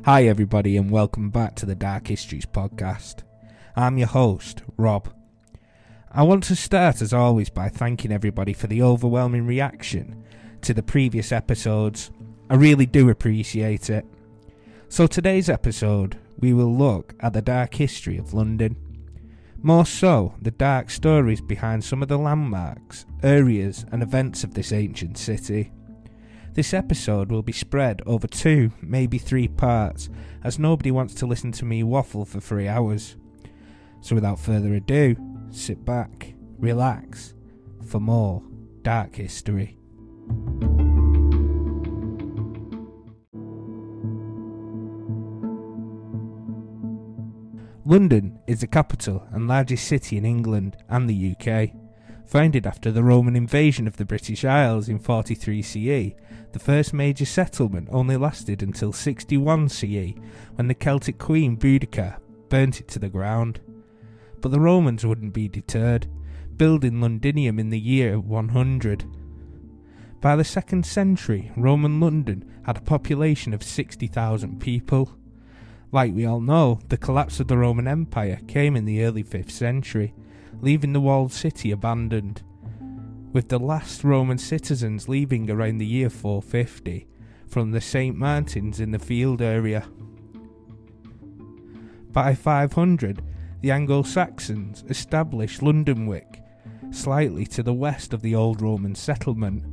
Hi everybody and welcome back to the Dark Histories podcast. I'm your host, Rob. I want to start as always by thanking everybody for the overwhelming reaction to the previous episodes. I really do appreciate it. So today's episode we will look at the dark history of London. More so, the dark stories behind some of the landmarks, areas and events of this ancient city. This episode will be spread over 2, maybe 3 parts, as nobody wants to listen to me waffle for 3 hours. So without further ado, sit back, relax, for more dark history. London is the capital and largest city in England and the UK. Founded after the Roman invasion of the British Isles in 43 CE, the first major settlement only lasted until 61 CE, when the Celtic queen Boudicca burnt it to the ground. But the Romans wouldn't be deterred, building Londinium in the year 100. By the 2nd century, Roman London had a population of 60,000 people. Like we all know, the collapse of the Roman Empire came in the early 5th century, leaving the walled city abandoned, with the last Roman citizens leaving around the year 450 from the St. Martin's in the Field area. By 500, the Anglo-Saxons established Londonwick, slightly to the west of the old Roman settlement.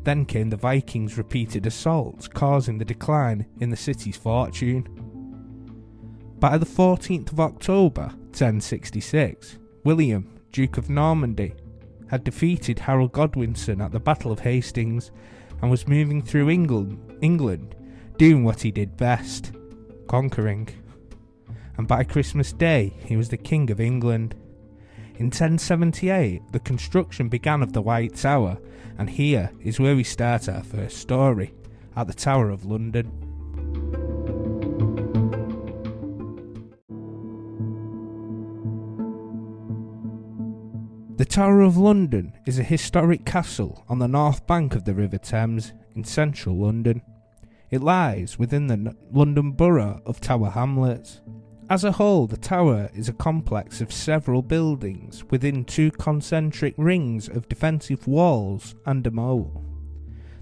Then came the Vikings' repeated assaults, causing the decline in the city's fortune. By the 14th of October, 1066, William, Duke of Normandy, had defeated Harold Godwinson at the Battle of Hastings and was moving through England, doing what he did best, conquering. And by Christmas Day, he was the King of England. In 1078, the construction began of the White Tower, and here is where we start our first story, at the Tower of London. The Tower of London is a historic castle on the north bank of the River Thames in central London. It lies within the London borough of Tower Hamlets. As a whole, the tower is a complex of several buildings within 2 concentric rings of defensive walls and a moat.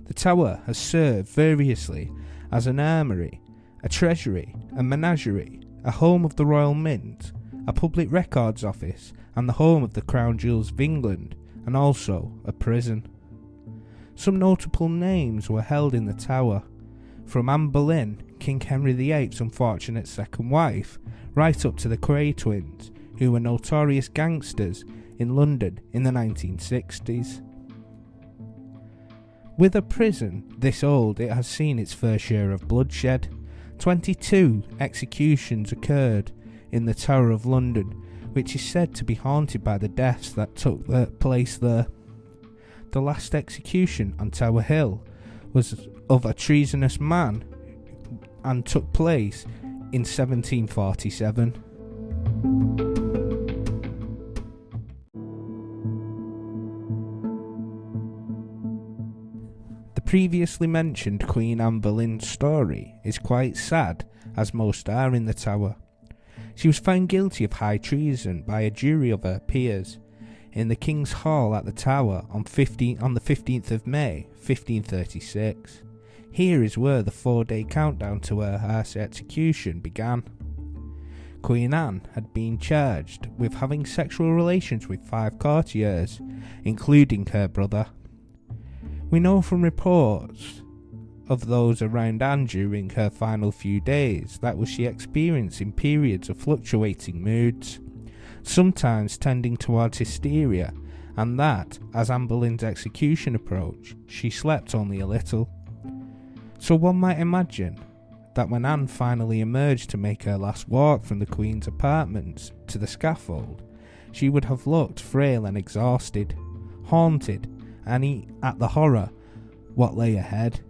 The tower has served variously as an armoury, a treasury, a menagerie, a home of the Royal Mint, a public records office, and the home of the Crown Jewels of England, and also a prison. Some notable names were held in the tower, from Anne Boleyn, King Henry VIII's unfortunate second wife, right up to the Cray twins, who were notorious gangsters in London in the 1960s. With a prison this old, it has seen its fair share of bloodshed. 22 executions occurred in the Tower of London, which is said to be haunted by the deaths that took place there. The last execution on Tower Hill was of a treasonous man and took place in 1747. The previously mentioned Queen Anne Boleyn's story is quite sad, as most are in the Tower. She was found guilty of high treason by a jury of her peers in the King's Hall at the Tower on the 15th of May, 1536. Here is where the 4-day countdown to her harsh execution began. Queen Anne had been charged with having sexual relations with 5 courtiers, including her brother. We know from reports of those around Anne during her final few days that she experiencing periods of fluctuating moods, sometimes tending towards hysteria, and that, as Anne Boleyn's execution approached, she slept only a little. So one might imagine that when Anne finally emerged to make her last walk from the Queen's apartments to the scaffold, she would have looked frail and exhausted, haunted, and at the horror what lay ahead.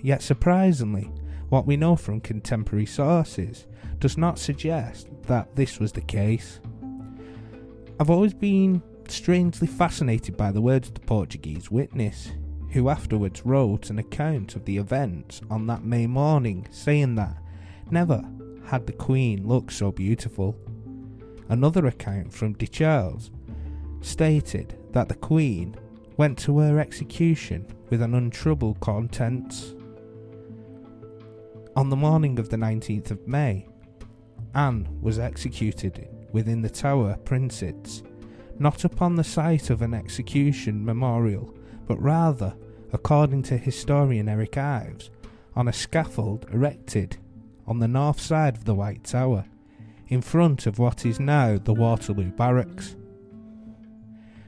Yet surprisingly, what we know from contemporary sources does not suggest that this was the case. I've always been strangely fascinated by the words of the Portuguese witness, who afterwards wrote an account of the events on that May morning, saying that Never had the Queen looked so beautiful. Another account from De Charles stated that the Queen went to her execution with an untroubled countenance. On the morning of the 19th of May, Anne was executed within the Tower Princes, not upon the site of an execution memorial, but rather, according to historian Eric Ives, on a scaffold erected on the north side of the White Tower, in front of what is now the Waterloo Barracks.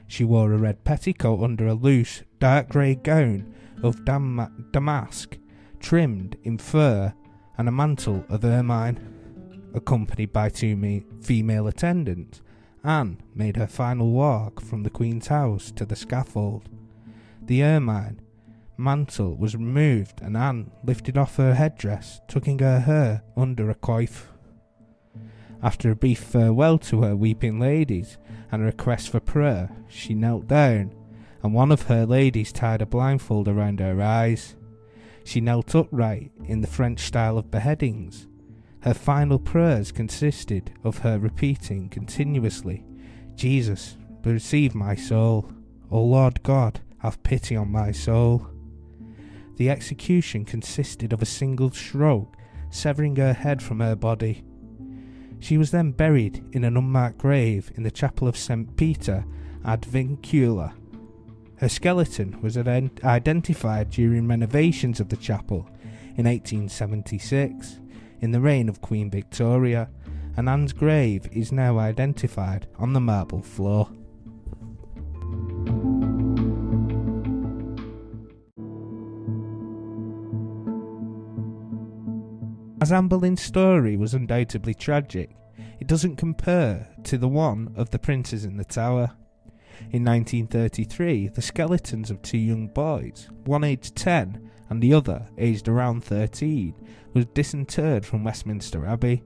She wore a red petticoat under a loose, dark grey gown of damask, trimmed in fur, and a mantle of ermine. Accompanied by two female attendants, Anne made her final walk from the Queen's house to the scaffold. The ermine mantle was removed and Anne lifted off her headdress, tucking her hair under a coif. After a brief farewell to her weeping ladies and a request for prayer, she knelt down, and one of her ladies tied a blindfold around her eyes. She knelt upright in the French style of beheadings. Her final prayers consisted of her repeating continuously, "Jesus, receive my soul. O Lord God, have pity on my soul." The execution consisted of a single stroke, severing her head from her body. She was then buried in an unmarked grave in the chapel of St. Peter ad Vincula. Her skeleton was identified during renovations of the chapel in 1876, in the reign of Queen Victoria, and Anne's grave is now identified on the marble floor. As Anne Boleyn's story was undoubtedly tragic, it doesn't compare to the one of the princes in the Tower. In 1933, the skeletons of two young boys, one aged 10 and the other aged around 13, was disinterred from Westminster Abbey.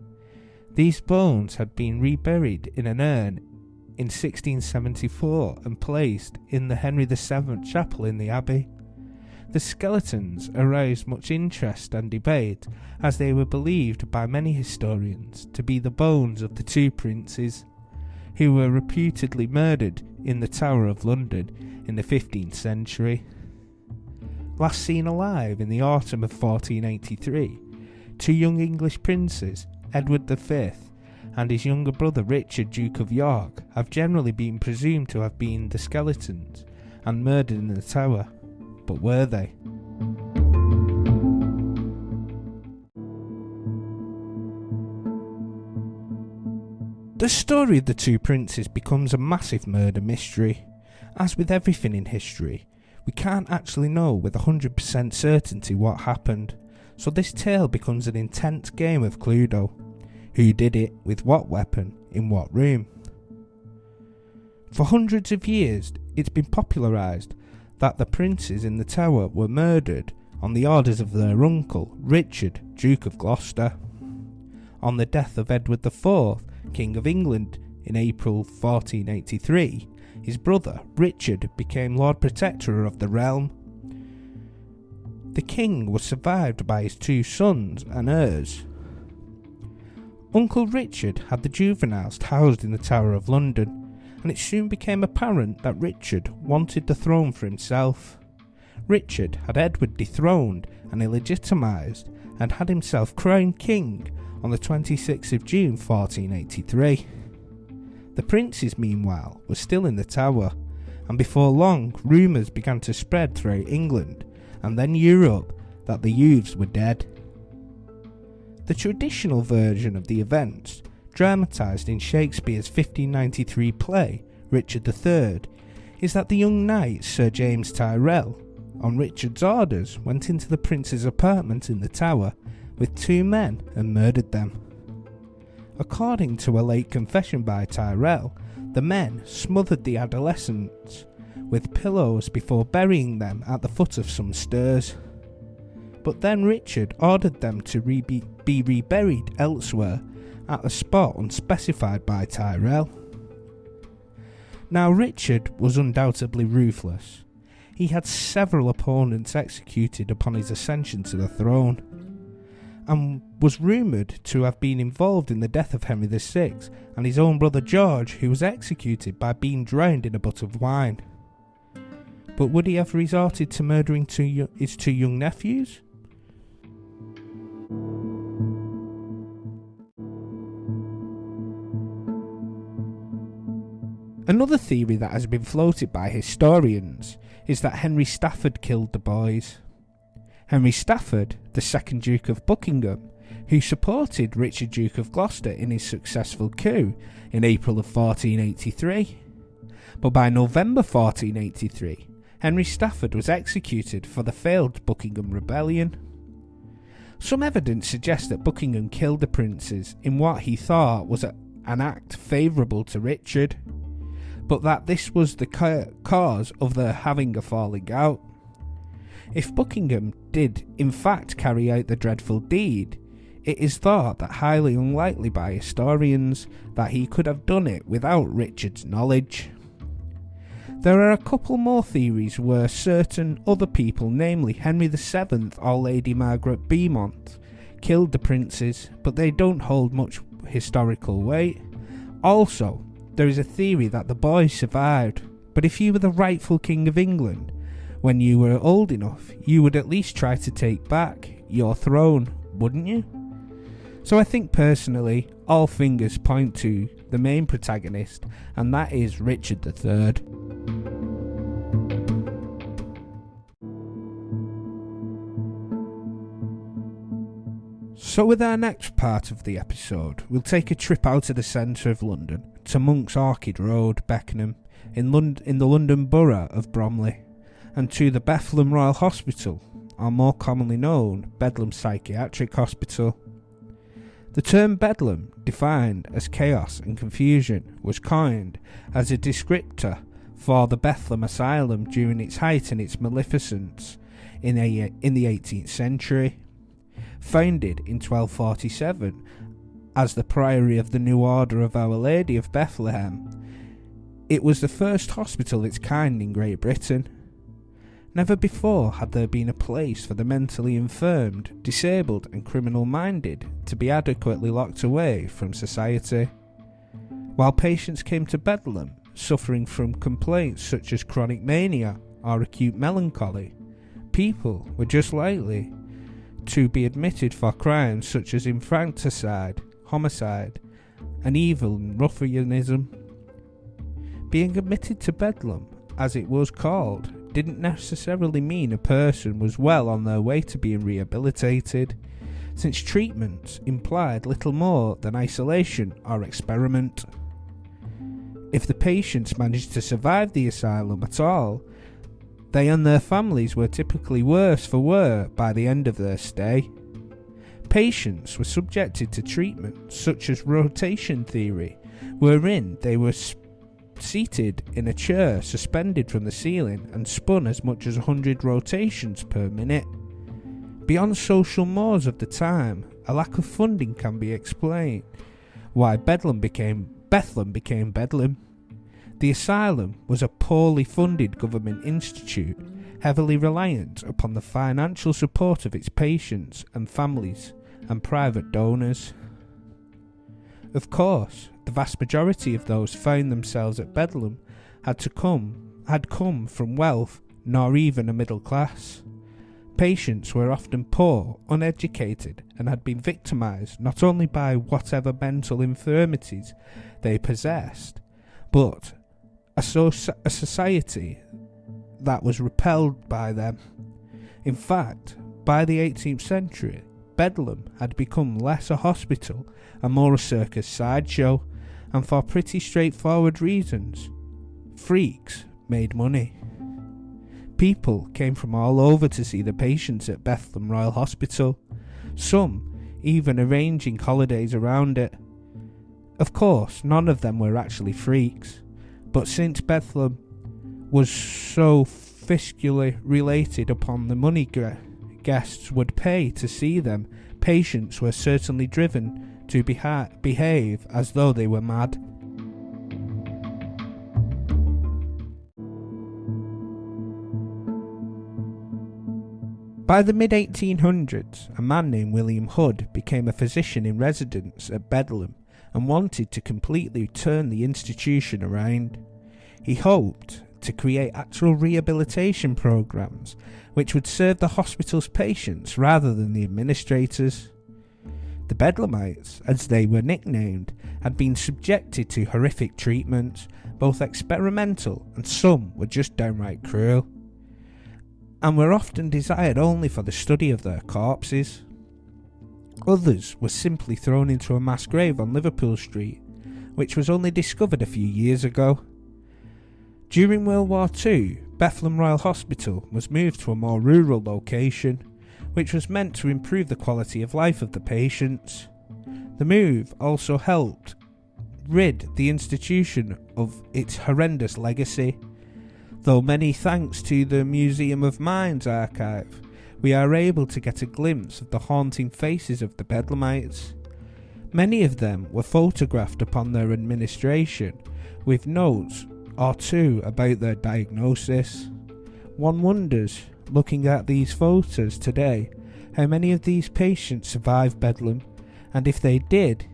These bones had been reburied in an urn in 1674 and placed in the Henry VII chapel in the Abbey. The skeletons aroused much interest and debate, as they were believed by many historians to be the bones of the two princes, who were reputedly murdered in the Tower of London in the 15th century. Last seen alive in the autumn of 1483, two young English princes, Edward V and his younger brother Richard, Duke of York, have generally been presumed to have been the skeletons and murdered in the Tower. But were they? The story of the two princes becomes a massive murder mystery. As with everything in history, we can't actually know with 100% certainty what happened, so this tale becomes an intense game of Cluedo. Who did it, with what weapon, in what room? For hundreds of years, it's been popularised that the princes in the Tower were murdered on the orders of their uncle, Richard, Duke of Gloucester. On the death of Edward IV, King of England, in April 1483, his brother, Richard, became Lord Protector of the realm. The king was survived by his two sons and heirs. Uncle Richard had the juveniles housed in the Tower of London, and it soon became apparent that Richard wanted the throne for himself. Richard had Edward dethroned and illegitimised, and had himself crowned king on the 26th of June 1483. The princes, meanwhile, were still in the Tower, and before long rumours began to spread throughout England, and then Europe, that the youths were dead. The traditional version of the events, dramatised in Shakespeare's 1593 play, Richard III, is that the young knight Sir James Tyrrell, on Richard's orders, went into the prince's apartment in the Tower with two men and murdered them. According to a late confession by Tyrrell, the men smothered the adolescents with pillows before burying them at the foot of some stairs. But then Richard ordered them to be reburied elsewhere at a spot unspecified by Tyrrell. Now Richard was undoubtedly ruthless. He had several opponents executed upon his ascension to the throne, and was rumoured to have been involved in the death of Henry VI and his own brother George, who was executed by being drowned in a butt of wine. But would he have resorted to murdering his two young nephews? Another theory that has been floated by historians is that Henry Stafford killed the boys. Henry Stafford, the second Duke of Buckingham, who supported Richard Duke of Gloucester in his successful coup in April of 1483. But by November 1483, Henry Stafford was executed for the failed Buckingham Rebellion. Some evidence suggests that Buckingham killed the princes in what he thought was an act favourable to Richard, but that this was the cause of their having a falling out. If Buckingham did in fact carry out the dreadful deed, it is thought that highly unlikely by historians that he could have done it without Richard's knowledge. There are a couple more theories where certain other people, namely Henry VII or Lady Margaret Beaumont, killed the princes, but they don't hold much historical weight. Also, there is a theory that the boys survived, but if you were the rightful King of England, when you were old enough, you would at least try to take back your throne, wouldn't you? So I think personally, all fingers point to the main protagonist, and that is Richard III. So with our next part of the episode, we'll take a trip out of the centre of London to Monk's Orchid Road, Beckenham, in the London borough of Bromley, and to the Bethlem Royal Hospital, or more commonly known, Bedlam Psychiatric Hospital. The term Bedlam, defined as chaos and confusion, was coined as a descriptor for the Bethlem Asylum during its height and its magnificence in the 18th century. Founded in 1247 as the Priory of the New Order of Our Lady of Bethlehem, it was the first hospital of its kind in Great Britain. Never before had there been a place for the mentally infirmed, disabled and criminal-minded to be adequately locked away from society. While patients came to Bedlam suffering from complaints such as chronic mania or acute melancholy, people were just likely to be admitted for crimes such as infanticide, homicide, and even ruffianism. Being admitted to Bedlam, as it was called, didn't necessarily mean a person was well on their way to being rehabilitated, since treatments implied little more than isolation or experiment. If the patients managed to survive the asylum at all, they and their families were typically worse for wear by the end of their stay. Patients were subjected to treatment such as rotation theory, wherein they were seated in a chair suspended from the ceiling and spun as much as 100 rotations per minute. Beyond social mores of the time, a lack of funding can be explained why Bethlehem became Bedlam. The asylum was a poorly funded government institute, heavily reliant upon the financial support of its patients and families and private donors. Of course, the vast majority of those found themselves at Bedlam had come from wealth, nor even a middle class. Patients were often poor, uneducated, and had been victimised not only by whatever mental infirmities they possessed, but a society that was repelled by them. In fact, by the 18th century, Bedlam had become less a hospital and more a circus sideshow, and for pretty straightforward reasons. Freaks made money. People came from all over to see the patients at Bethlem Royal Hospital, some even arranging holidays around it. Of course, none of them were actually freaks, but since Bethlem was so fiscally related upon the money guests would pay to see them, patients were certainly driven to behave as though they were mad. By the mid-1800s, a man named William Hood became a physician in residence at Bedlam and wanted to completely turn the institution around. He hoped to create actual rehabilitation programs which would serve the hospital's patients rather than the administrators. The Bedlamites, as they were nicknamed, had been subjected to horrific treatments, both experimental and some were just downright cruel, and were often desired only for the study of their corpses. Others were simply thrown into a mass grave on Liverpool Street, which was only discovered a few years ago. During World War II, Bethlem Royal Hospital was moved to a more rural location, which was meant to improve the quality of life of the patients. The move also helped rid the institution of its horrendous legacy. Though many thanks to the Museum of Minds archive, we are able to get a glimpse of the haunting faces of the Bedlamites. Many of them were photographed upon their administration, with notes or two about their diagnosis. One wonders, looking at these photos today, how many of these patients survived Bedlam, and if they did,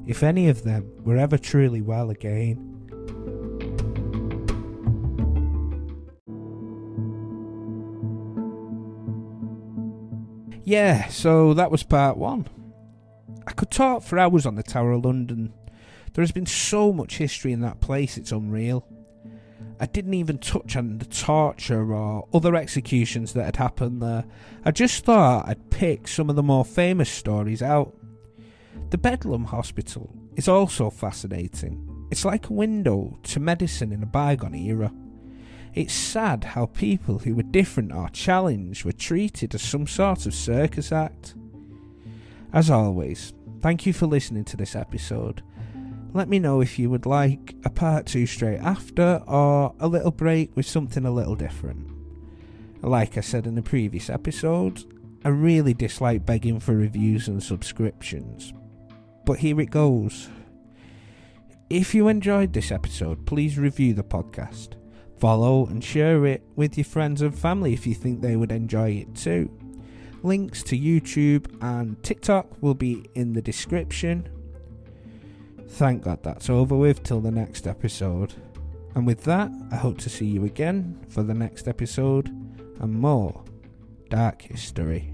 if any of them were ever truly well again. Yeah, so that was part one. I could talk for hours on the Tower of London. There has been so much history in that place, it's unreal. I didn't even touch on the torture or other executions that had happened there. I just thought I'd pick some of the more famous stories out. The Bedlam Hospital is also fascinating. It's like a window to medicine in a bygone era. It's sad how people who were different or challenged were treated as some sort of circus act. As always, thank you for listening to this episode. Let me know if you would like a part 2 straight after, or a little break with something a little different. Like I said in the previous episode, I really dislike begging for reviews and subscriptions. But here it goes. If you enjoyed this episode, please review the podcast. Follow and share it with your friends and family if you think they would enjoy it too. Links to YouTube and TikTok will be in the description. Thank God that's over with till the next episode. And with that, I hope to see you again for the next episode and more Dark History.